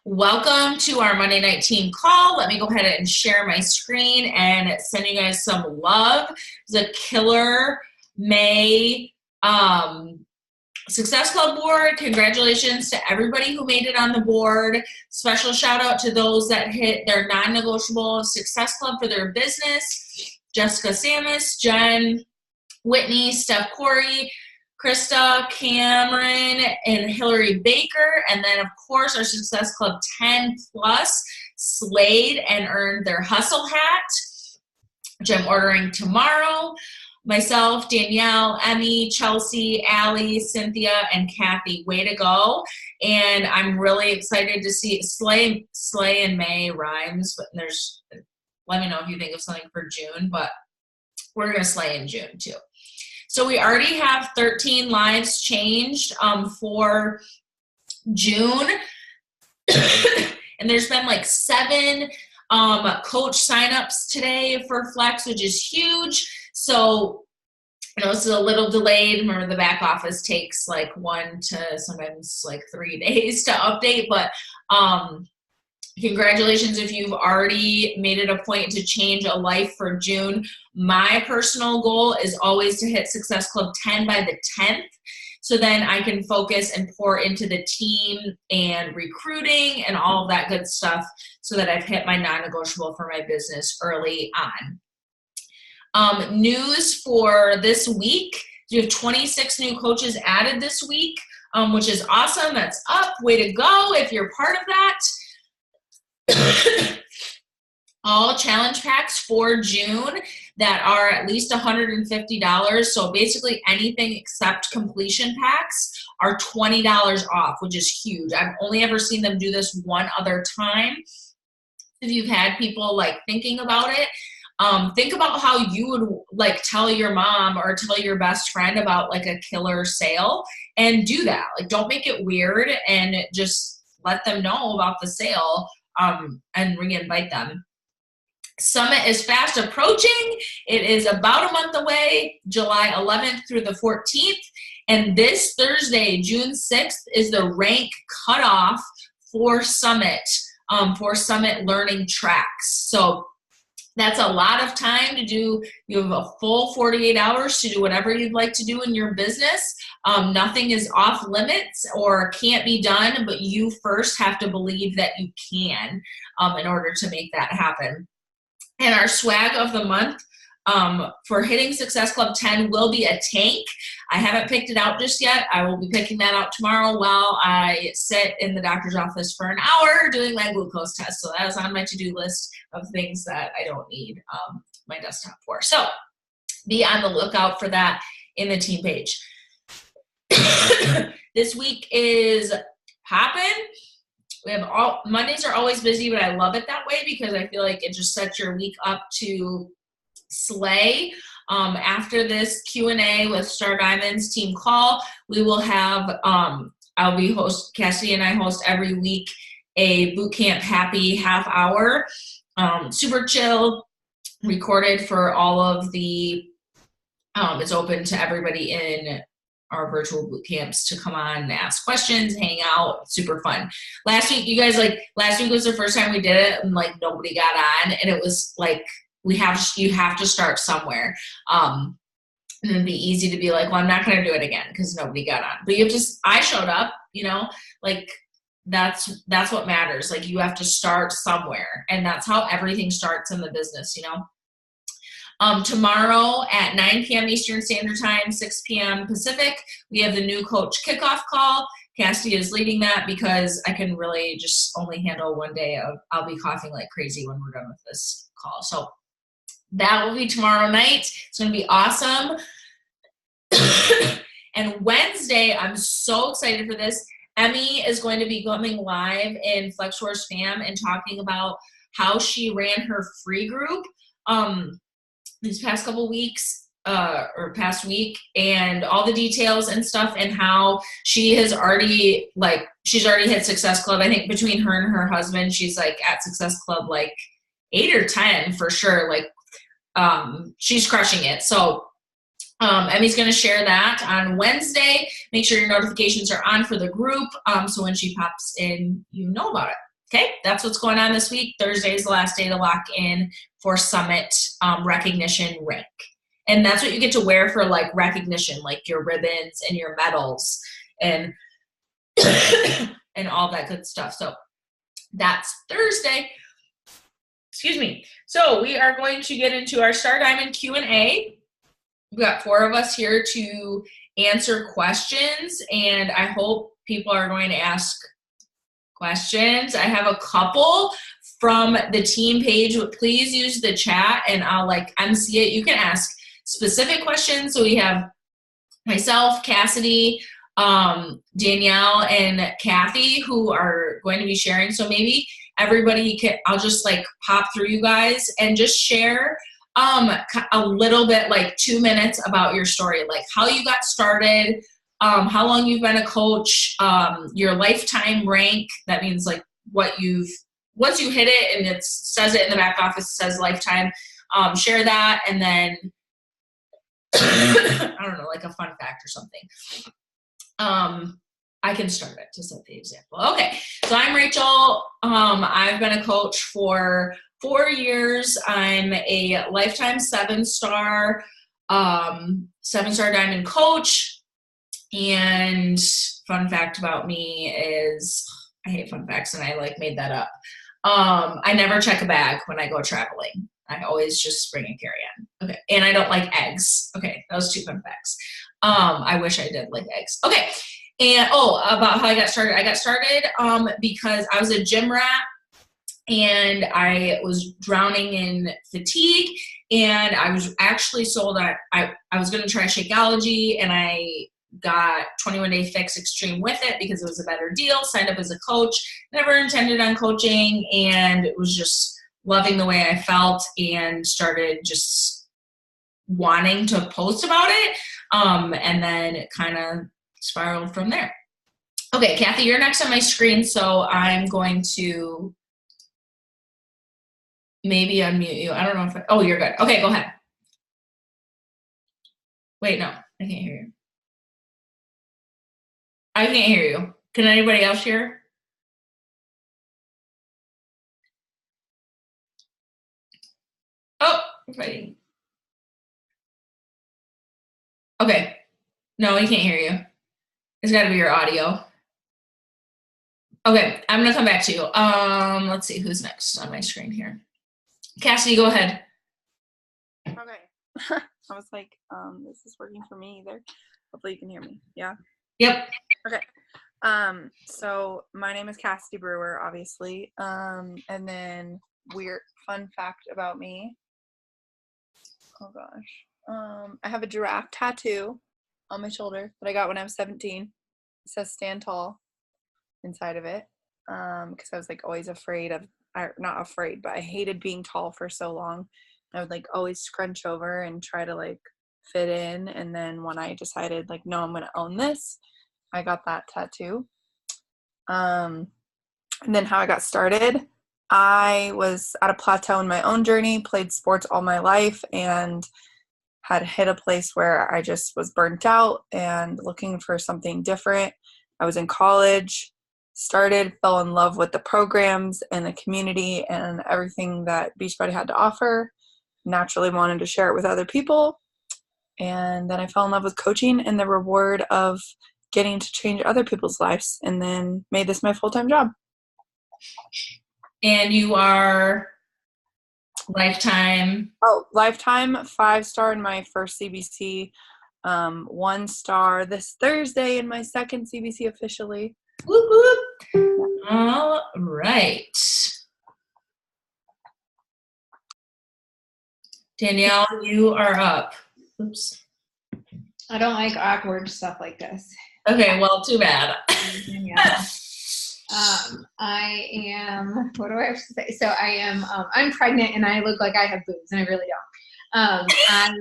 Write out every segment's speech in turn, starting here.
Welcome to our Monday night team call. Let me go ahead and share my screen and send you guys some love. It's a killer May Success Club board. Congratulations to everybody who made it on the board. Special shout out to those that hit their non-negotiable Success Club for their business. Jessica Samus, Jen, Whitney, Steph Corey, Krista, Cameron, and Hillary Baker. And then, of course, our Success Club 10 plus slayed and earned their hustle hat, which I'm ordering tomorrow. Myself, Danielle, Emmy, Chelsea, Allie, Cynthia, and Kathy. Way to go. And I'm really excited to see slay in May rhymes, but let me know if you think of something for June, but we're going to slay in June too. So we already have 13 lives changed for June. And there's been like 7 coach signups today for Flex, which is huge. So, it's a little delayed. Remember, the back office takes like 1 to sometimes like 3 days to update, but congratulations if you've already made it a point to change a life for June. My personal goal is always to hit Success Club 10 by the 10th. So then I can focus and pour into the team and recruiting and all of that good stuff so that I've hit my non-negotiable for my business early on. News for this week. We have 26 new coaches added this week, which is awesome. That's up. Way to go if you're part of that. All challenge packs for June that are at least $150. So basically anything except completion packs are $20 off, which is huge. I've only ever seen them do this one other time. If you've had people like thinking about it, think about how you would like tell your mom or tell your best friend about like a killer sale and do that. Like, don't make it weird and just let them know about the sale and re-invite them. Summit is fast approaching. It is about a month away, July 11th through the 14th. And this Thursday, June 6th, is the rank cutoff for Summit learning tracks. So that's a lot of time to do. You have a full 48 hours to do whatever you'd like to do in your business. Nothing is off limits or can't be done, but you first have to believe that you can in order to make that happen. And our swag of the month for hitting Success Club 10 will be a tank. I haven't picked it out just yet. I will be picking that out tomorrow while I sit in the doctor's office for an hour doing my glucose test. So that is on my to-do list of things that I don't need my desktop for. So be on the lookout for that in the team page. This week is popping. We have Mondays are always busy, but I love it that way because I feel like it just sets your week up to slay. After this Q&A with Star Diamonds team call, we will have Cassidy and I host every week a bootcamp happy half hour, super chill, recorded for all of the it's open to everybody in our virtual boot camps to come on and ask questions, hang out, super fun. Last week was the first time we did it and like nobody got on, and it was like you have to start somewhere. And it'd be easy to be like, well, I'm not going to do it again because nobody got on. But I showed up, like that's what matters. Like you have to start somewhere, and that's how everything starts in the business, Tomorrow at 9 p.m. Eastern Standard Time, 6 p.m. Pacific, we have the new coach kickoff call. Cassidy is leading that because I can really just only handle one day I'll be coughing like crazy when we're done with this call. So that will be tomorrow night. It's going to be awesome. And Wednesday, I'm so excited for this. Emmy is going to be coming live in Flex Wars Fam and talking about how she ran her free group these past couple weeks or past week, and all the details and stuff, and how she's already hit Success Club. I think between her and her husband, she's like at Success Club like 8 or 10 for sure. Like she's crushing it. So Emmy's going to share that on Wednesday. Make sure your notifications are on for the group so when she pops in, you know about it. Okay, that's what's going on this week. Thursday is the last day to lock in for Summit recognition rank. And that's what you get to wear for like recognition, like your ribbons and your medals and and all that good stuff. So that's Thursday. Excuse me. So we are going to get into our Star Diamond Q&A. We've got 4 of us here to answer questions, and I hope people are going to ask questions. I have a couple from the team page. Please use the chat and I'll like MC it. You can ask specific questions. So we have myself, Cassidy, Danielle, and Kathy who are going to be sharing. So maybe everybody can, I'll just like pop through you guys and just share a little bit, like 2 minutes about your story, like how you got started, how long you've been a coach, your lifetime rank. That means like what you've, once you hit it and it says it in the back office, it says lifetime, share that. And then, I don't know, like a fun fact or something. I can start it to set the example. Okay, so I'm Rachel. I've been a coach for 4 years. I'm a lifetime 7-star Diamond coach. And fun fact about me is, I hate fun facts and I like made that up. I never check a bag when I go traveling. I always just bring a carry-on. Okay, and I don't like eggs. Okay, that was 2 fun facts. I wish I did like eggs. Okay, and about how I got started. I got started because I was a gym rat and I was drowning in fatigue, and I was actually sold on, I was going to try Shakeology, and I got 21 Day Fix Extreme with it because it was a better deal, signed up as a coach, never intended on coaching, and it was just loving the way I felt and started just wanting to post about it, and then it kind of spiraled from there. Okay, Kathy, you're next on my screen, so I'm going to maybe unmute you. I don't know if oh, you're good. Okay, go ahead. Wait, no, I can't hear you. I can't hear you. Can anybody else hear? Oh, we're fighting. Okay. No, we can't hear you. It's got to be your audio. Okay, I'm going to come back to you. Let's see who's next on my screen here. Cassie, go ahead. Okay. I was like, this is working for me either. Hopefully you can hear me. Yeah? Yep. Okay. So my name is Cassidy Brewer, obviously. And then weird fun fact about me. Oh gosh. I have a giraffe tattoo on my shoulder that I got when I was 17. It says "Stand Tall" inside of it. Because I was like always afraid of, not afraid, but I hated being tall for so long. I would like always scrunch over and try to like fit in. And then when I decided like, no, I'm going to own this, I got that tattoo. And then how I got started, I was at a plateau in my own journey, played sports all my life, and had hit a place where I just was burnt out and looking for something different. I was in college, fell in love with the programs and the community and everything that Beachbody had to offer. Naturally wanted to share it with other people. And then I fell in love with coaching and the reward of getting to change other people's lives, and then made this my full-time job. And you are lifetime? Oh, lifetime 5-star in my first CBC, 1-star this Thursday in my second CBC officially. Whoop, whoop. All right. Danielle, you are up. Oops. I don't like awkward stuff like this. Okay, well, too bad. I am, what do I have to say? So I am, I'm pregnant and I look like I have boobs and I really don't. I'm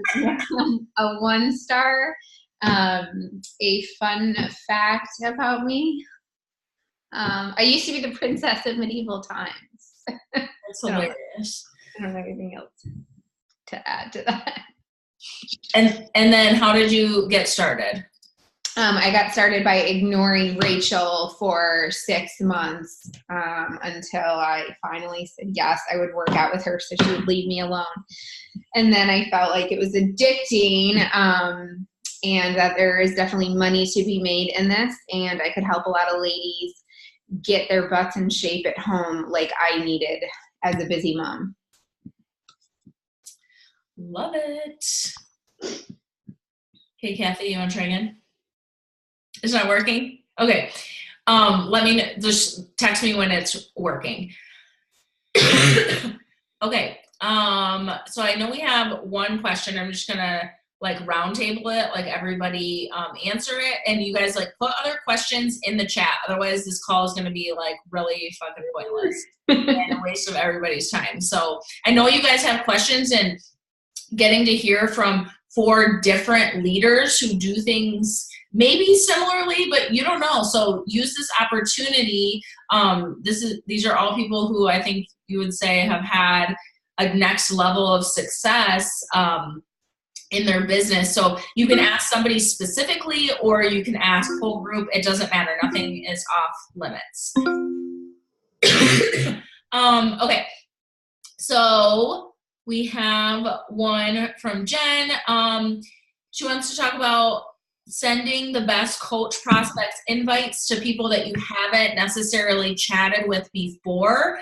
a 1-star. A fun fact about me. I used to be the princess of medieval times. That's hilarious. I don't have anything else to add to that. And then how did you get started? I got started by ignoring Rachel for 6 months until I finally said yes, I would work out with her so she would leave me alone. And then I felt like it was addicting and that there is definitely money to be made in this, and I could help a lot of ladies get their butts in shape at home like I needed as a busy mom. Love it. Okay, Kathy, you want to try again? It's not working? Okay. Let me just text me when it's working. Okay. So I know we have one question. I'm just gonna like round table it, like everybody answer it, and you guys like put other questions in the chat. Otherwise this call is gonna be like really fucking pointless and a waste of everybody's time. So I know you guys have questions, and getting to hear from 4 different leaders who do things maybe similarly, but you don't know. So use this opportunity. These are all people who I think you would say have had a next level of success in their business. So you can ask somebody specifically, or you can ask whole group. It doesn't matter. Nothing is off limits. Okay. So we have one from Jen. She wants to talk about sending the best coach prospects invites to people that you haven't necessarily chatted with before,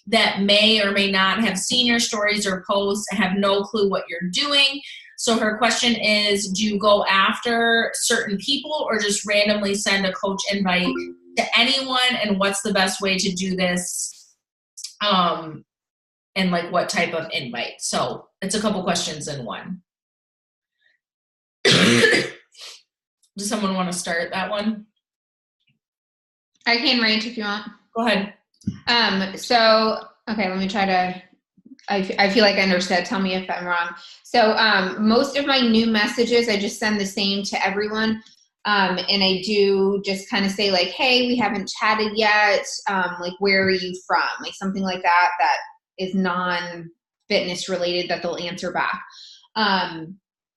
that may or may not have seen your stories or posts and have no clue what you're doing. So her question is, do you go after certain people or just randomly send a coach invite to anyone? And what's the best way to do this? And like what type of invite? So it's a couple questions in one. Does someone want to start that one? I can, Rach, if you want. Go ahead. So, okay, let me try to, I feel like I understood. Tell me if I'm wrong. So most of my new messages, I just send the same to everyone. And I do just kind of say like, hey, we haven't chatted yet. Like, where are you from? Like something like that, that is non-fitness related that they'll answer back.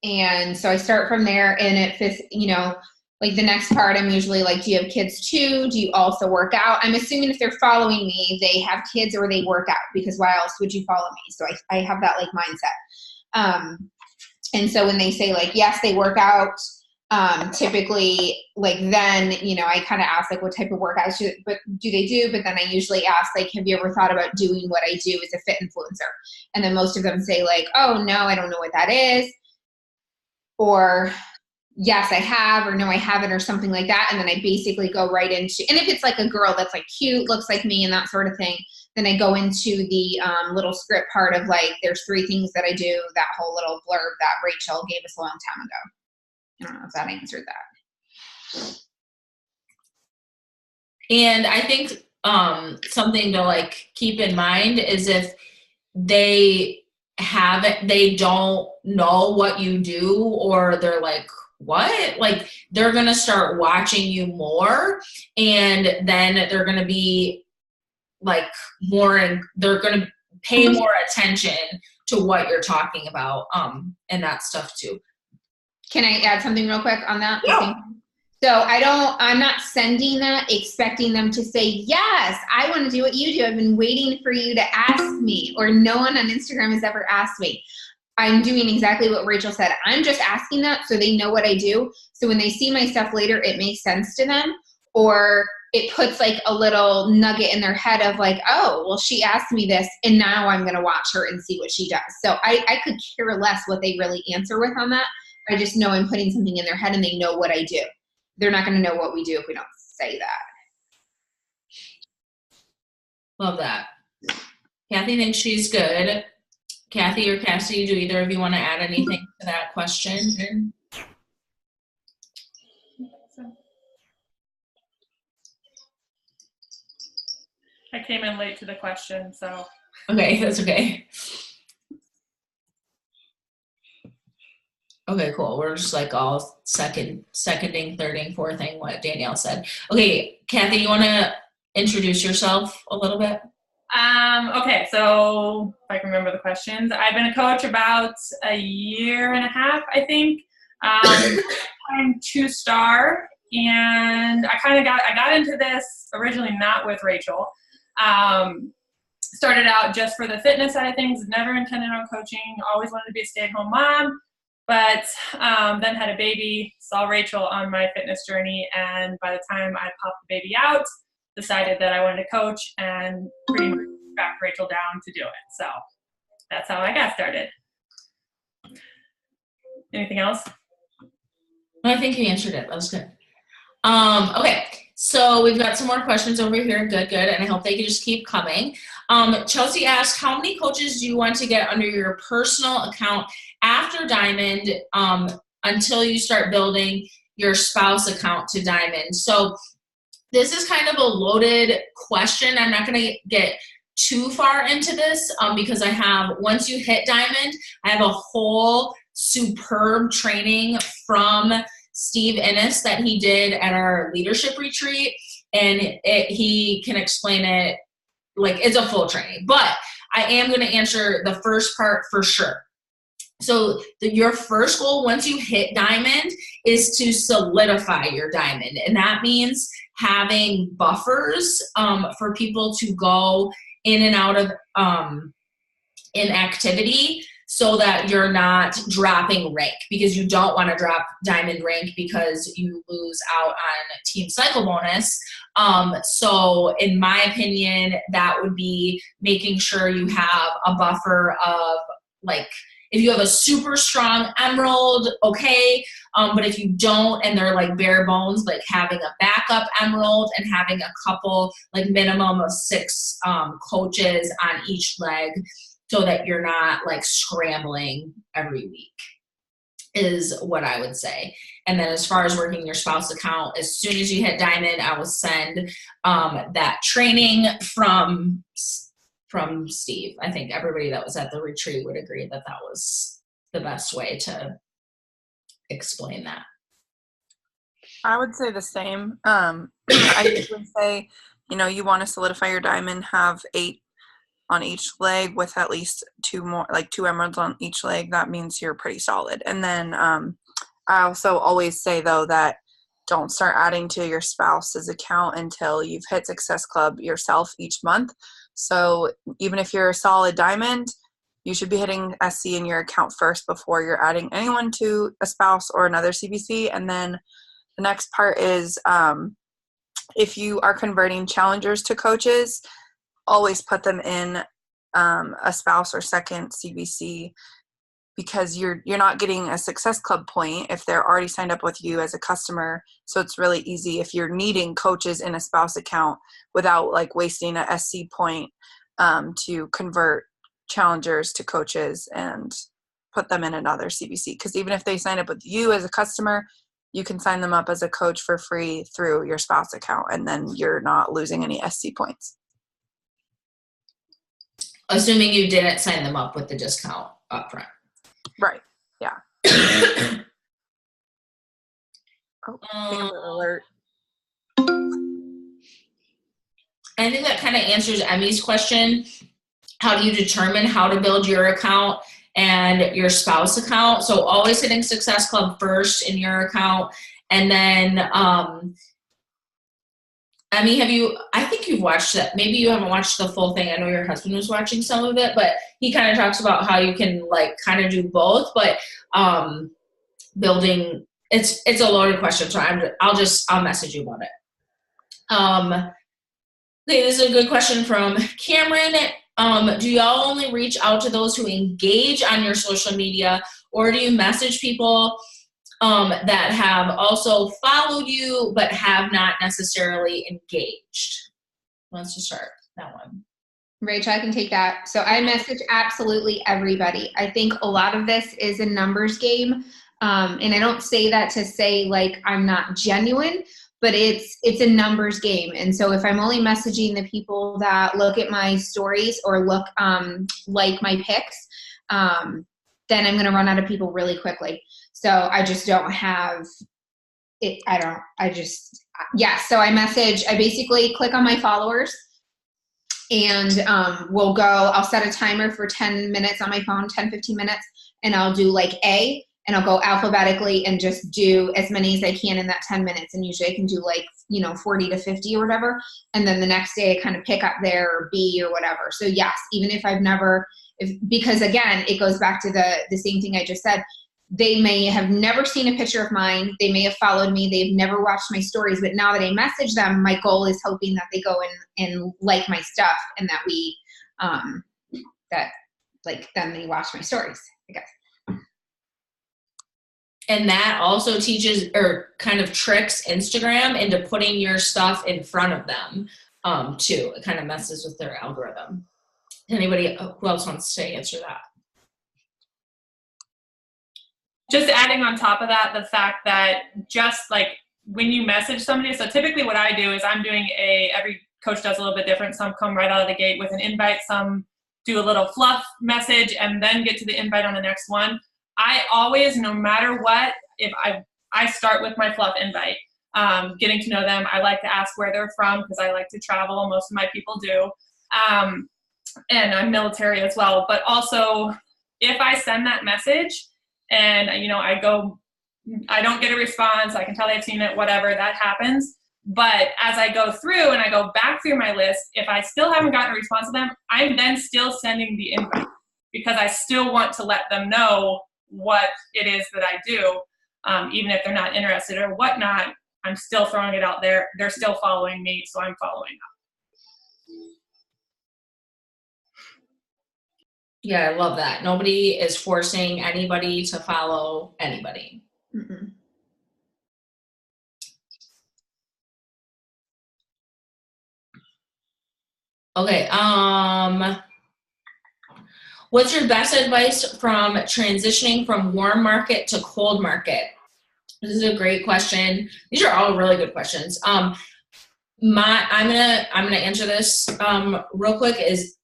And so I start from there, and it fits, you know, like the next part, I'm usually like, do you have kids too? Do you also work out? I'm assuming if they're following me, they have kids or they work out, because why else would you follow me? So I have that like mindset. And so when they say like, yes, they work out, typically like then, you know, I kind of ask like what type of workouts do they do? But then I usually ask like, have you ever thought about doing what I do as a fit influencer? And then most of them say like, oh no, I don't know what that is. Or yes, I have, or no, I haven't, or something like that. And then I basically go right into, and if it's like a girl that's like cute, looks like me and that sort of thing, then I go into the little script part of like, there's 3 things that I do, that whole little blurb that Rachel gave us a long time ago. I don't know if that answered that. And I think something to like keep in mind is if they don't know what you do, or they're like, what? Like, they're going to start watching you more, and then they're going to be like more, and they're going to pay more attention to what you're talking about, and that stuff too. Can I add something real quick on that? Yeah. So I'm not sending that expecting them to say, yes, I want to do what you do. I've been waiting for you to ask me, or no one on Instagram has ever asked me. I'm doing exactly what Rachel said. I'm just asking that so they know what I do. So when they see my stuff later, it makes sense to them, or it puts like a little nugget in their head of like, oh, well, she asked me this and now I'm going to watch her and see what she does. So I could care less what they really answer with on that. I just know I'm putting something in their head and they know what I do. They're not going to know what we do if we don't say that. Love that. Kathy thinks she's good. Kathy or Cassie, do either of you want to add anything to that question? I came in late to the question, so. Okay, that's okay. Okay, cool. We're just like all seconding, thirding, fourthing what Danielle said. Okay, Kathy, you want to introduce yourself a little bit? Okay, so if I can remember the questions, I've been a coach about a year and a half, I think. I'm 2-star, and I got into this originally not with Rachel. Started out just for the fitness side of things, never intended on coaching, always wanted to be a stay-at-home mom, but then had a baby, saw Rachel on my fitness journey, and by the time I popped the baby out, decided that I wanted to coach and pretty much tracked Rachel down to do it. So that's how I got started. Anything else? I think you answered it. That was good. Okay, so we've got some more questions over here. Good. And I hope they can just keep coming. Chelsea asked, how many coaches do you want to get under your personal account after Diamond until you start building your spouse account to Diamond? So this is kind of a loaded question. I'm not going to get too far into this because once you hit Diamond, I have a whole superb training from Steve Innes that he did at our leadership retreat, and he can explain it like it's a full training. But I am going to answer the first part for sure. So your first goal once you hit Diamond is to solidify your Diamond, and that means having buffers for people to go in and out of inactivity, so that you're not dropping rank, because you don't want to drop Diamond rank because you lose out on team cycle bonus. So in my opinion, that would be making sure you have a buffer of, like, if you have a super strong emerald, okay. But if you don't, and they're like bare bones, like having a backup emerald and having a couple, like minimum of 6 coaches on each leg, so that you're not like scrambling every week, is what I would say. And then as far as working your spouse account, as soon as you hit Diamond, I will send that training from Steve. I think everybody that was at the retreat would agree that that was the best way to explain that. I would say the same. I usually say, you want to solidify your Diamond, have 8 on each leg with at least 2 more, like 2 emeralds on each leg. That means you're pretty solid. And then I also always say, though, that don't start adding to your spouse's account until you've hit Success Club yourself each month. So even if you're a solid Diamond, you should be hitting SC in your account first before you're adding anyone to a spouse or another CBC. And then the next part is if you are converting challengers to coaches, always put them in a spouse or second CBC, because you're not getting a Success Club point if they're already signed up with you as a customer. So it's really easy if you're needing coaches in a spouse account without like wasting a SC point to convert challengers to coaches and put them in another CBC. Because even if they sign up with you as a customer, you can sign them up as a coach for free through your spouse account, and then you're not losing any SC points. Assuming you didn't sign them up with the discount up front. Right. Yeah. Amber alert. I think that kind of answers Emmy's question. How do you determine how to build your account and your spouse account? So always hitting Success Club first in your account. And then Emmy, I think you've watched it. Maybe you haven't watched the full thing. I know your husband was watching some of it, but he kind of talks about how you can like kind of do both, but building, it's a loaded question. So I'll message you about it. Okay, this is a good question from Cameron. Do y'all only reach out to those who engage on your social media, or do you message people that have also followed you but have not necessarily engaged? Let's just start that one. Rachel, I can take that. So I message absolutely everybody. I think a lot of this is a numbers game. And I don't say that to say like I'm not genuine, but it's a numbers game. And so if I'm only messaging the people that look at my stories or look like my pics, then I'm going to run out of people really quickly. So I just don't have it. So I basically click on my followers and I'll set a timer for 10 minutes on my phone, 10, 15 minutes, and I'll do like A, and I'll go alphabetically and just do as many as I can in that 10 minutes. And usually I can do like, 40 to 50 or whatever. And then the next day I kind of pick up there or B or whatever. So yes, even if I've never, because again, it goes back to the same thing I just said. They may have never seen a picture of mine. They may have followed me. They've never watched my stories. But now that I message them, my goal is hoping that they go and like my stuff and that we, then they watch my stories, I guess. And that also teaches or kind of tricks Instagram into putting your stuff in front of them too. It kind of messes with their algorithm. Anybody who else wants to answer that? Just adding on top of that, the fact that just like when you message somebody, so typically what I do is I'm doing every coach does a little bit different. Some come right out of the gate with an invite, some do a little fluff message and then get to the invite on the next one. I always, no matter what, if I start with my fluff invite, getting to know them. I like to ask where they're from because I like to travel. Most of my people do. And I'm military as well. But also, if I send that message and, I don't get a response, I can tell they've seen it, whatever, that happens. But as I go through and I go back through my list, if I still haven't gotten a response to them, I'm then still sending the invite because I still want to let them know what it is that I do, even if they're not interested or whatnot. I'm still throwing it out there. They're still following me, so I'm following up. Yeah, I love that. Nobody is forcing anybody to follow anybody. Mm-mm. Okay. What's your best advice from transitioning from warm market to cold market? This is a great question. These are all really good questions. I'm gonna answer this real quick. Is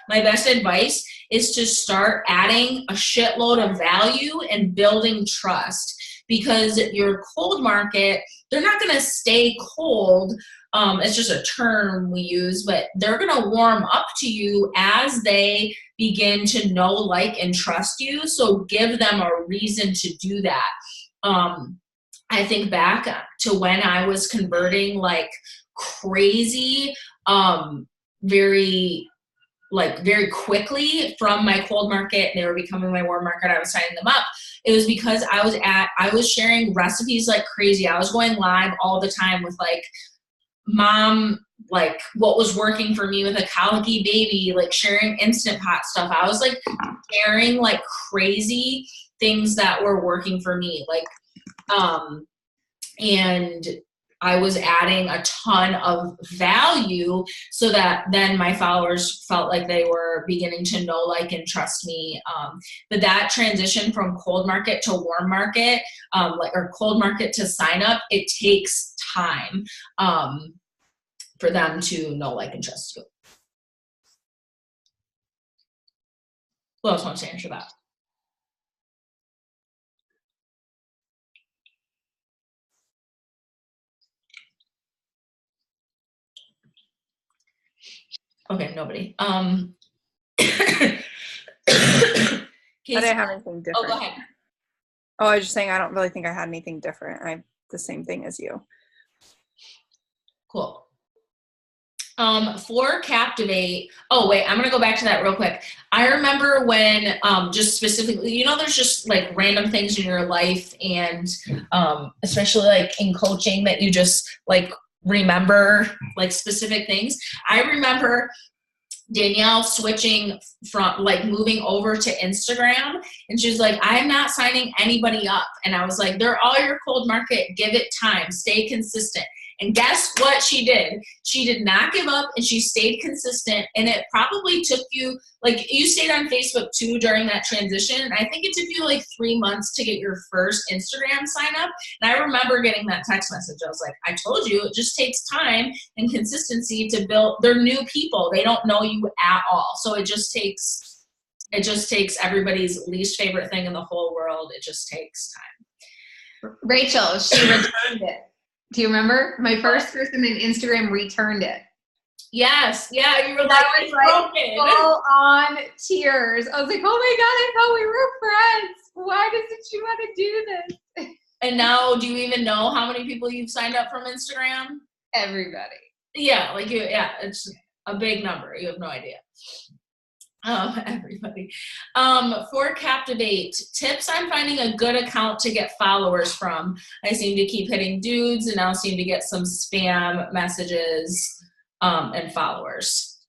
my best advice is to start adding a shitload of value and building trust, because your cold market, they're not gonna stay cold. It's just a term we use, but they're gonna warm up to you as they begin to know, like, and trust you. So give them a reason to do that. I think back to when I was converting like crazy, very quickly from my cold market. They were becoming my warm market. I was signing them up. It was because I was sharing recipes like crazy. I was going live all the time with like mom, like what was working for me with a colicky baby, like sharing Instant Pot stuff. I was like sharing like crazy things that were working for me. Like, and I was adding a ton of value so that then my followers felt like they were beginning to know, like, and trust me. But that transition from cold market to warm market, or cold market to sign up, it takes time for them to know, like, and trust you. Who else wants to answer that? Okay, nobody. I didn't have anything different. Oh, go ahead. Oh, I was just saying I don't really think I had anything different. I the same thing as you. Cool. For Captivate, oh wait, I'm gonna go back to that real quick. I remember when just specifically, there's just like random things in your life, and especially like in coaching that you just like remember like specific things. I remember Danielle switching from like moving over to Instagram, and she's like, I'm not signing anybody up. And I was like, they're all your cold market. Give it time. Stay consistent. And guess what she did? She did not give up, and she stayed consistent. And it probably took you, like, you stayed on Facebook too during that transition. I think it took you like 3 months to get your first Instagram sign up. And I remember getting that text message. I was like, I told you, it just takes time and consistency to build. They're new people. They don't know you at all. So it just takes everybody's least favorite thing in the whole world. It just takes time. Rachel, she returned it. Do you remember? My first person in Instagram returned it. Yes. Yeah. You were like, That was it's like broken. full on tears. I was like, oh my God, I thought we were friends. Why doesn't she want to do this? And now, do you even know how many people you've signed up from Instagram? Everybody. Yeah, like it's a big number. You have no idea. Everybody. For Captivate, tips I'm finding a good account to get followers from. I seem to keep hitting dudes and now seem to get some spam messages and followers.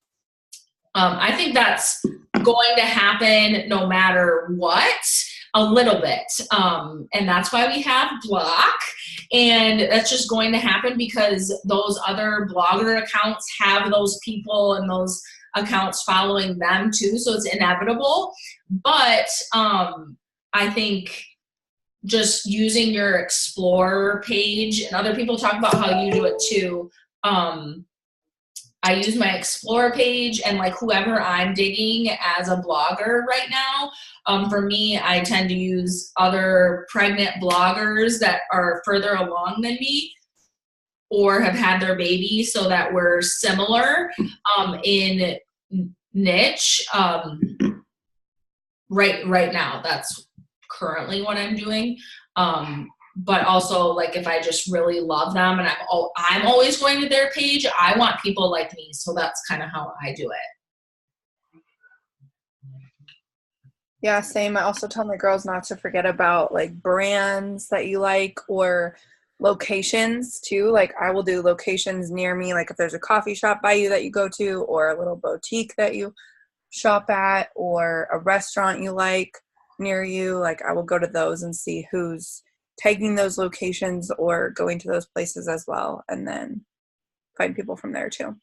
I think that's going to happen no matter what, a little bit. And that's why we have Block. And that's just going to happen because those other blogger accounts have those people and those accounts following them too. So it's inevitable. But I think just using your Explore page, and other people talk about how you do it too. I use my Explore page and like whoever I'm digging as a blogger right now. For me, I tend to use other pregnant bloggers that are further along than me or have had their baby so that we're similar in niche. Right now, that's currently what I'm doing. But also, like, if I just really love them and I'm always going to their page, I want people like me. So that's kind of how I do it. Yeah, same. I also tell my girls not to forget about like brands that you like or locations too. Like I will do locations near me, like if there's a coffee shop by you that you go to or a little boutique that you shop at or a restaurant you like near you, like I will go to those and see who's tagging those locations or going to those places as well, and then find people from there too.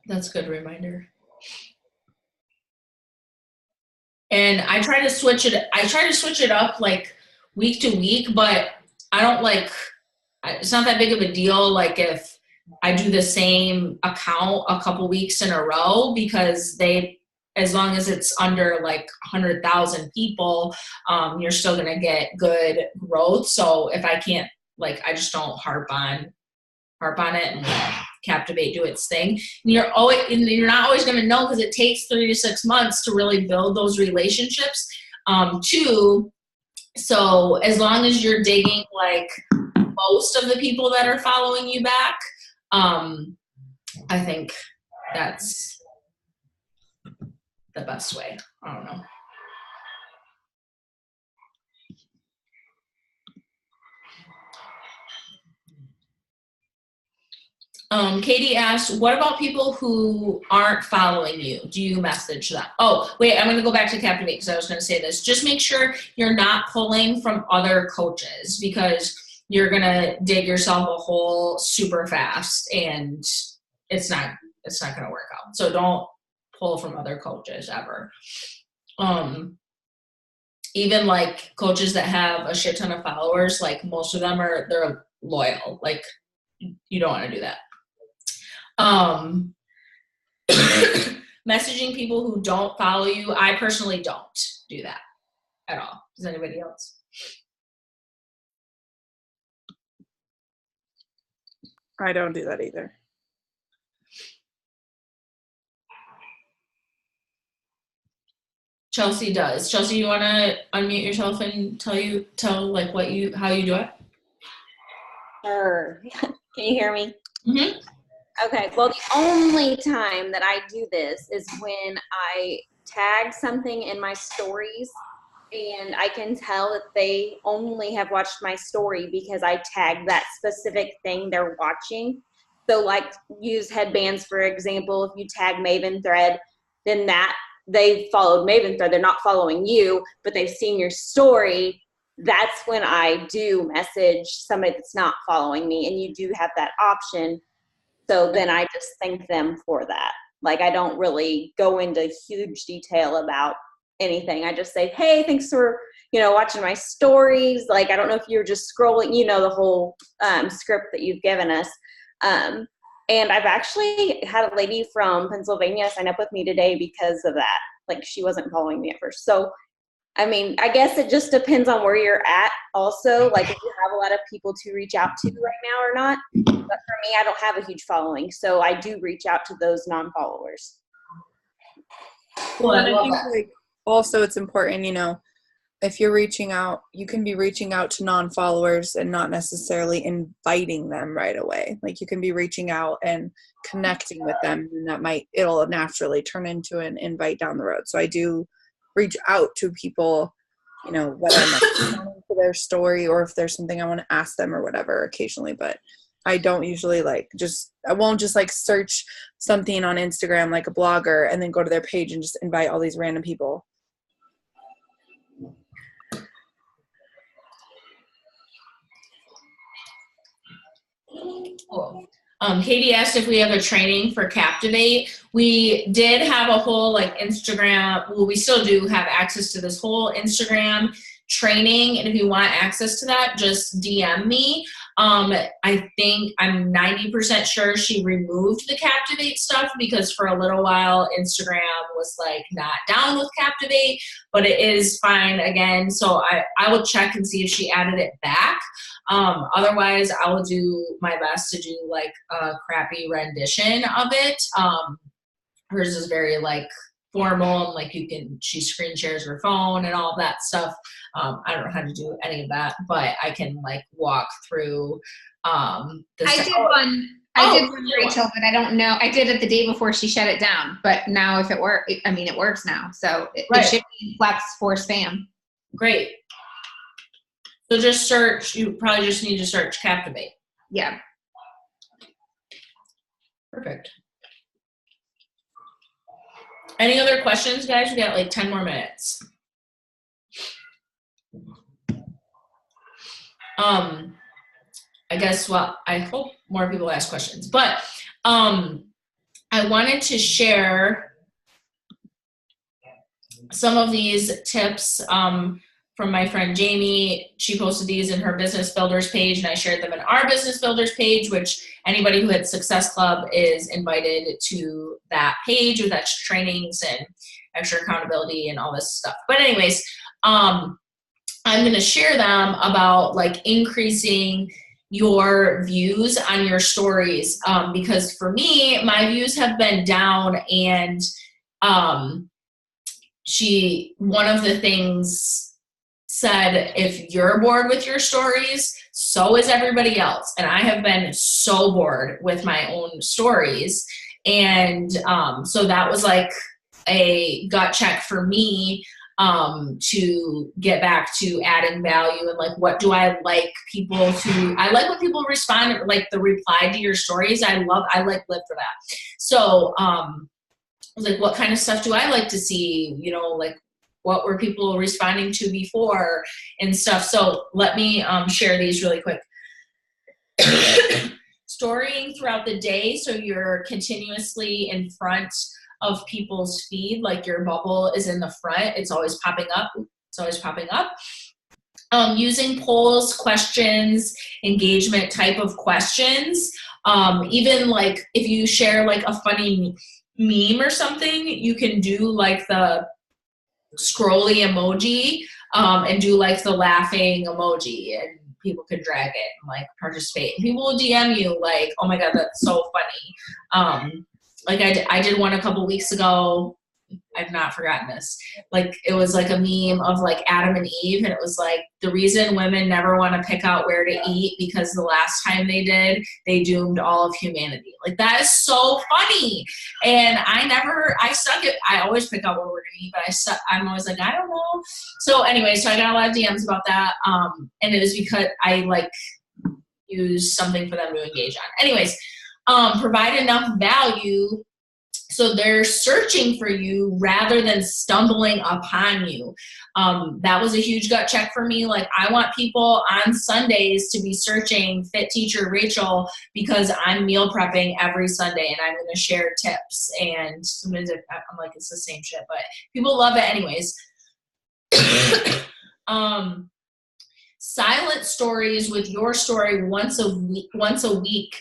That's a good reminder. And I try to switch it up like week to week, but I don't like, it's not that big of a deal like if I do the same account a couple weeks in a row, because as long as it's under like 100,000 people, you're still going to get good growth. So if I can't, like, I just don't harp on it and let Captivate do its thing. And you're not always going to know because it takes 3 to 6 months to really build those relationships too. So as long as you're digging like most of the people that are following you back, I think that's the best way. I don't know. Katie asked, what about people who aren't following you? Do you message them? Oh, wait, I'm going to go back to Captivate because I was going to say this. Just make sure you're not pulling from other coaches because you're going to dig yourself a hole super fast and it's not going to work out. So don't pull from other coaches ever. Even like coaches that have a shit ton of followers, like most of them they're loyal. Like you don't want to do that. Messaging people who don't follow you, I personally don't do that at all. Does anybody else? I don't do that either. Chelsea does. Chelsea, you want to unmute yourself and tell like how you do it? Sure. Can you hear me? Mm-hmm. Okay. Well, the only time that I do this is when I tag something in my stories and I can tell that they only have watched my story because I tagged that specific thing they're watching. So like use headbands, for example, if you tag Maven Thread, then that they followed Maven Thread. They're not following you, but they've seen your story. That's when I do message somebody that's not following me, and you do have that option. So then I just thank them for that. Like I don't really go into huge detail about anything. I just say, hey, thanks for, watching my stories. Like, I don't know if you're just scrolling, the whole script that you've given us. And I've actually had a lady from Pennsylvania sign up with me today because of that. Like she wasn't following me at first. So I mean, I guess it just depends on where you're at also, like if you have a lot of people to reach out to right now or not. But for me, I don't have a huge following, so I do reach out to those non-followers. Cool, And I I love think that. like also it's important, if you're reaching out, you can be reaching out to non-followers and not necessarily inviting them right away. Like you can be reaching out and connecting with them, and it'll naturally turn into an invite down the road. So I do reach out to people, whether I'm like responding to their story or if there's something I want to ask them or whatever occasionally, but I don't usually I won't just like search something on Instagram like a blogger and then go to their page and just invite all these random people. Cool. Katie asked if we have a training for Captivate. We did have a whole Instagram. Well, we still do have access to this whole Instagram training. And if you want access to that, just DM me. I think I'm 90% sure she removed the Captivate stuff because for a little while Instagram was not down with Captivate, but it is fine again. So I will check and see if she added it back. Otherwise I will do my best to do a crappy rendition of it. Hers is very formal and she screen shares her phone and all of that stuff. I don't know how to do any of that, but I can walk through I did one, Rachel, but I don't know. I did it the day before she shut it down, but now if it works, it works now. So it should be in Flex for spam. Great. So just search, you probably just need to search Captivate. Yeah. Perfect. Any other questions, guys? We got 10 more minutes. I guess, I hope more people ask questions, but I wanted to share some of these tips from my friend Jamie. She posted these in her Business Builders page, and I shared them in our Business Builders page, which anybody who hits Success Club is invited to that page with extra trainings and extra accountability and all this stuff. But anyways, I'm going to share them about increasing your views on your stories, because for me, my views have been down, and one of the things said, if you're bored with your stories, so is everybody else. And I have been so bored with my own stories. And so that was a gut check for me to get back to adding value and what do I like people to, I like when people respond, the reply to your stories. I live for that. So I was what kind of stuff do I like to see, what were people responding to before and stuff. So let me share these really quick. Storying throughout the day, so you're continuously in front of people's feed, your bubble is in the front. It's always popping up. Using polls, questions, engagement type of questions. Even if you share a funny meme or something, you can do the scrolly emoji and do the laughing emoji, and people could drag it and participate. And people will DM you oh my God, that's so funny. I did one a couple weeks ago. I've not forgotten this. It was a meme of Adam and Eve, and it was the reason women never want to pick out where to eat because the last time they did, they doomed all of humanity. That is so funny. And I suck at, I always pick out where we're gonna eat, but I'm always I don't know. So anyway, so I got a lot of DMs about that. And it was because I use something for them to engage on. Anyways, provide enough value so they're searching for you rather than stumbling upon you. That was a huge gut check for me. I want people on Sundays to be searching Fit Teacher Rachel because I'm meal prepping every Sunday and I'm going to share tips. And sometimes I'm it's the same shit, but people love it anyways. Silent stories with your story once a week.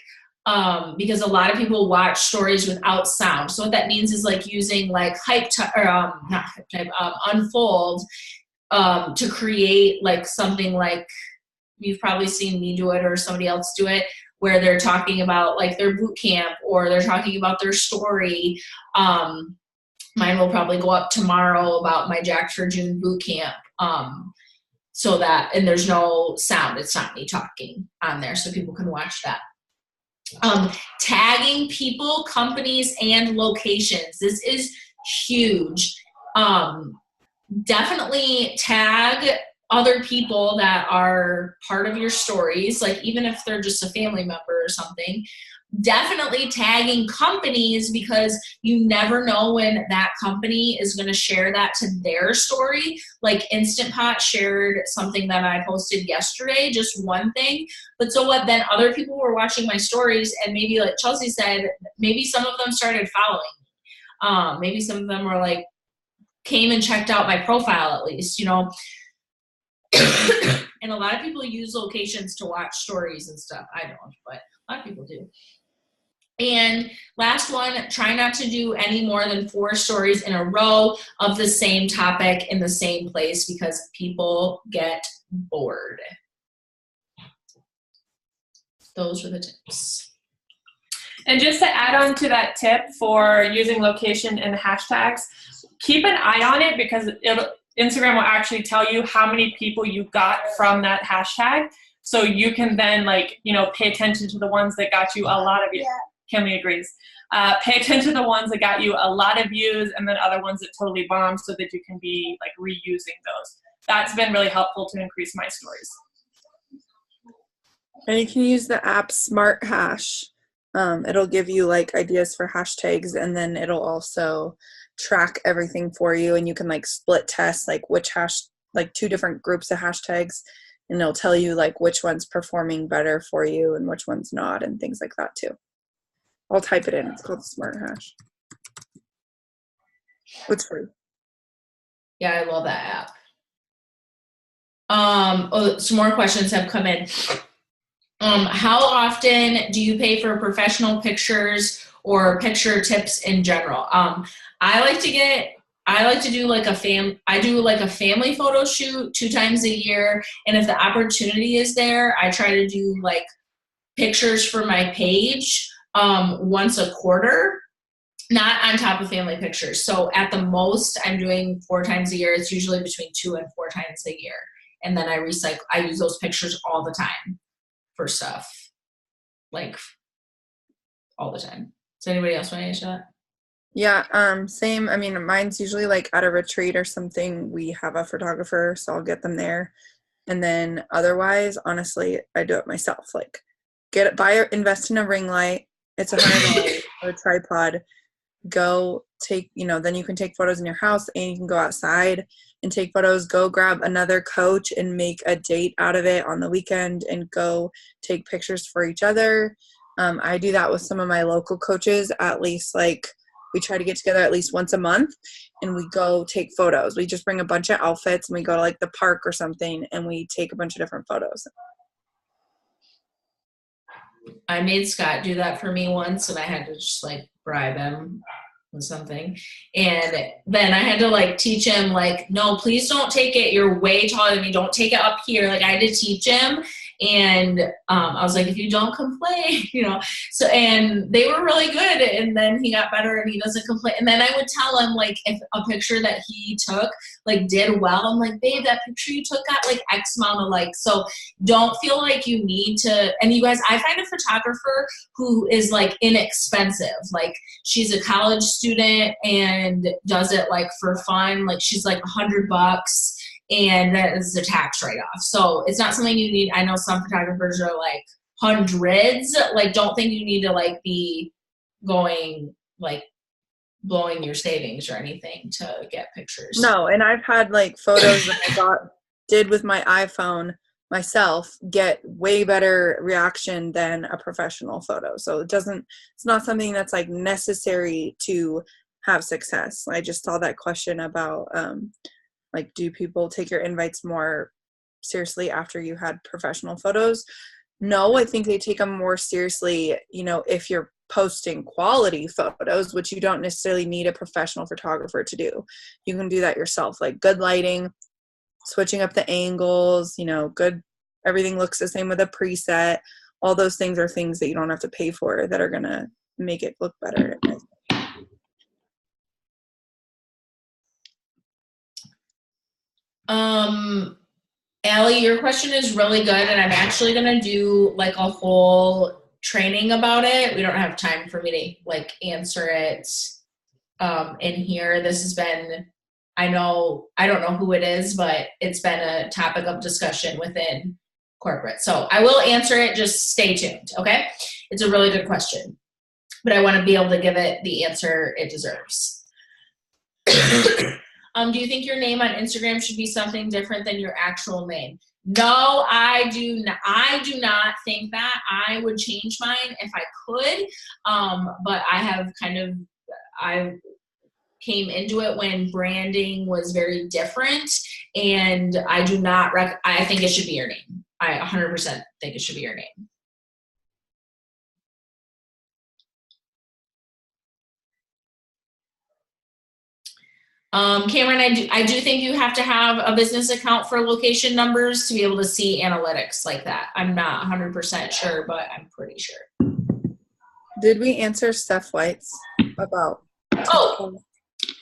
Because a lot of people watch stories without sound. So what that means is using Unfold to create like something like, you've probably seen me do it or somebody else do it, where they're talking about like their boot camp or they're talking about their story. Mine will probably go up tomorrow about my Jack for June boot camp. So that, and there's no sound, it's not me talking on there, so people can watch that. Tagging people, companies, and locations. This is huge. Definitely tag other people that are part of your stories, like even if they're just a family member or something. Definitely tagging companies, because you never know when that company is going to share that to their story. Like Instant Pot shared something that I posted yesterday, just one thing. But so what, then other people were watching my stories, and maybe like Chelsea said, maybe some of them started following me. Maybe some of them were like, came and checked out my profile at least, you know. And a lot of people use locations to watch stories and stuff. I don't, but a lot of people do. And last one, try not to do any more than 4 stories in a row of the same topic in the same place, because people get bored. Those were the tips. And just to add on to that tip for using location and hashtags, keep an eye on it, because Instagram will actually tell you how many people you got from that hashtag. So you can then, like, you know, pay attention to the ones that got you a lot of views. Kimmy agrees. Pay attention to the ones that got you a lot of views, and then other ones that totally bombed, so that you can be like reusing those. That's been really helpful to increase my stories. And you can use the app Smart Hash. It'll give you like ideas for hashtags, and then it'll also track everything for you, and you can like split test like which like 2 different groups of hashtags, and it'll tell you like which one's performing better for you and which one's not, and things like that too. I'll type it in. It's called Smart Hash. It's free. Yeah, I love that app. Some more questions have come in. How often do you pay for professional pictures or picture tips in general? I like to do like I do like a family photo shoot 2 times a year. And if the opportunity is there, I try to do like pictures for my page once a quarter, not on top of family pictures. So at the most, I'm doing 4 times a year. It's usually between 2 and 4 times a year. And then I use those pictures all the time for stuff, like all the time. Does anybody else want to answer that? Yeah, same. I mean, mine's usually like at a retreat or something. We have a photographer, so I'll get them there. And then otherwise, honestly, I do it myself. Like invest in a ring light. It's $100 for a tripod. Go take, then you can take photos in your house, and you can go outside and take photos. Go grab another coach and make a date out of it on the weekend and go take pictures for each other. I do that with some of my local coaches. At least like we try to get together at least once a month, and we go take photos. We just bring a bunch of outfits, and we go to like the park or something, and we take a bunch of different photos. I made Scott do that for me once, and I had to just like bribe him with something. And then I had to like teach him like, no, please don't take it. You're way taller than me. Don't take it up here. Like I had to teach him. And I was like, if you don't complain, so, and they were really good. And then he got better, and he doesn't complain. And then I would tell him like if a picture that he took like did well, I'm like, babe, that picture you took got like X amount of likes. So don't feel like you need to. And you guys, I find a photographer who is like inexpensive. Like she's a college student and does it like for fun. Like she's like $100. And that is a tax write-off. So it's not something you need. I know some photographers are like hundreds. Like, don't think you need to like be going like blowing your savings or anything to get pictures. No, and I've had like photos that I did with my iPhone myself get way better reaction than a professional photo. So it's not something that's like necessary to have success. I just saw that question about like, do people take your invites more seriously after you had professional photos? No, I think they take them more seriously, if you're posting quality photos, which you don't necessarily need a professional photographer to do. You can do that yourself, like good lighting, switching up the angles, good. Everything looks the same with a preset. All those things are things that you don't have to pay for that are going to make it look better. Allie, your question is really good, and I'm actually going to do like a whole training about it. We don't have time for me to like answer it in here. This has been, I don't know who it is, but it's been a topic of discussion within corporate. So I will answer it, just stay tuned, okay? It's a really good question, but I want to be able to give it the answer it deserves. Do you think your name on Instagram should be something different than your actual name? No, I do not. I do not think that. I would change mine if I could, but I came into it when branding was very different, and I do not. I think it should be your name. I 100% think it should be your name. Cameron, I do think you have to have a business account for location numbers to be able to see analytics like that. I'm not 100% sure, but I'm pretty sure. Did we answer Steph White's about? Oh,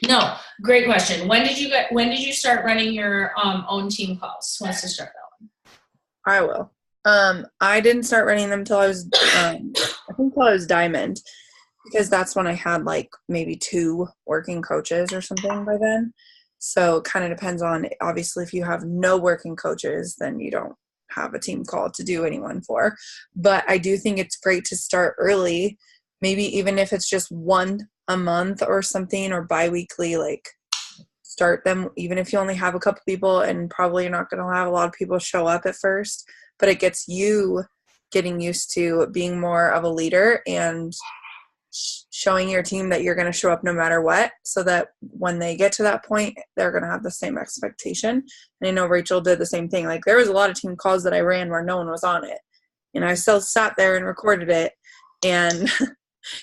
no, great question. When did you start running your own team calls? Who wants to start that one? I will. I didn't start running them till I was, I think till I was Diamond, because that's when I had like maybe 2 working coaches or something by then. So it kind of depends on, obviously, if you have no working coaches, then you don't have a team call to do anyone for. But I do think it's great to start early, maybe even if it's just 1 a month or something, or bi-weekly, like start them, even if you only have a couple people, and probably you're not going to have a lot of people show up at first, but it gets you getting used to being more of a leader and showing your team that you're going to show up no matter what, so that when they get to that point, they're going to have the same expectation. And I know Rachel did the same thing. Like, there was a lot of team calls that I ran where no one was on it, and I still sat there and recorded it and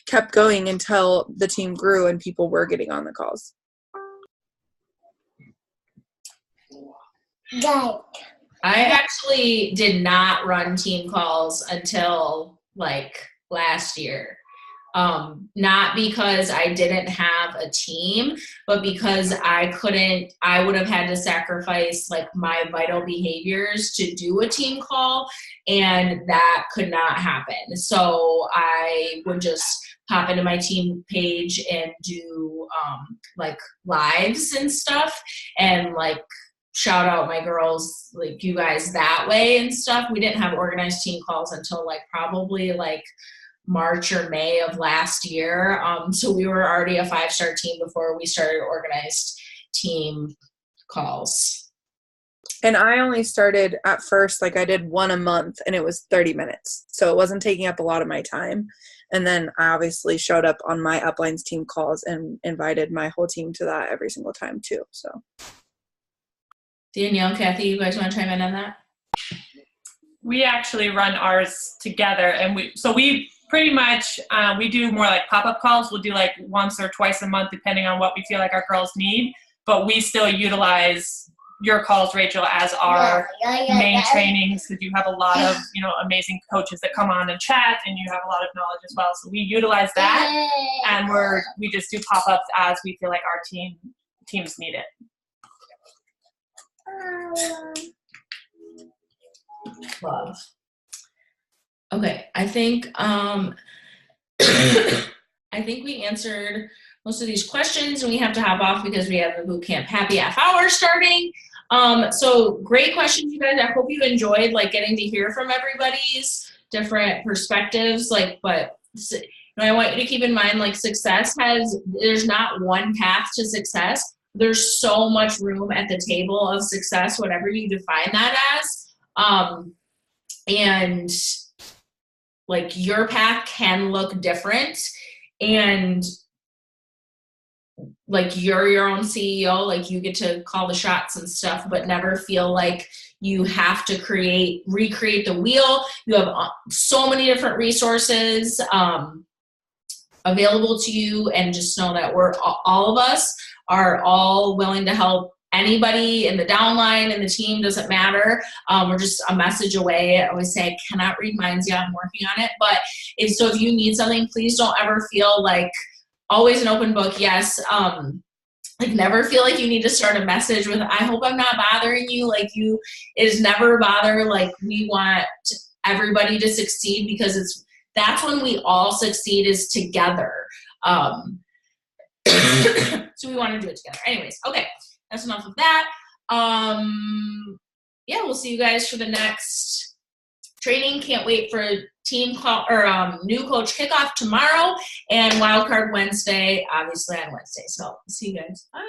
kept going until the team grew and people were getting on the calls. I actually did not run team calls until like last year. Not because I didn't have a team, but because I would have had to sacrifice like my vital behaviors to do a team call, and that could not happen. So I would just pop into my team page and do like lives and stuff, and like shout out my girls, like you guys that way and stuff. We didn't have organized team calls until like probably like March or May of last year. So we were already a 5-star team before we started organized team calls. And I only started at first, like I did 1 a month, and it was 30 minutes. So it wasn't taking up a lot of my time. And then I obviously showed up on my uplines team calls and invited my whole team to that every single time too. So Danielle, Kathy, you guys want to chime in on that? We actually run ours together, and we pretty much, we do more like pop-up calls. We'll do like once or twice a month, depending on what we feel like our girls need. But we still utilize your calls, Rachel, as our main trainings, because you have a lot of, amazing coaches that come on and chat, and you have a lot of knowledge as well. So we utilize that, and we just do pop-ups as we feel like our teams need it. Love. Okay, I think we answered most of these questions, and we have to hop off because we have the boot camp happy half hour starting. So great questions, you guys. I hope you enjoyed like getting to hear from everybody's different perspectives. But I want you to keep in mind, like, there's not one path to success. There's so much room at the table of success, whatever you define that as. And like, your path can look different, and like, you're your own CEO, like you get to call the shots and stuff, but never feel like you have to recreate the wheel. You have so many different resources available to you, and just know that all of us are all willing to help anybody in the downline and the team, doesn't matter. We're just a message away. I always say I cannot read minds yet. I'm working on it. But if you need something, please don't ever feel like always an open book. Yes. Like never feel like you need to start a message with, I hope I'm not bothering you. Like it is never a bother. Like we want everybody to succeed because that's when we all succeed is together. So we want to do it together. Anyways, okay. That's enough of that. Yeah, we'll see you guys for the next training. Can't wait for team call or new coach kickoff tomorrow and wildcard Wednesday, obviously on Wednesday. So see you guys. Bye.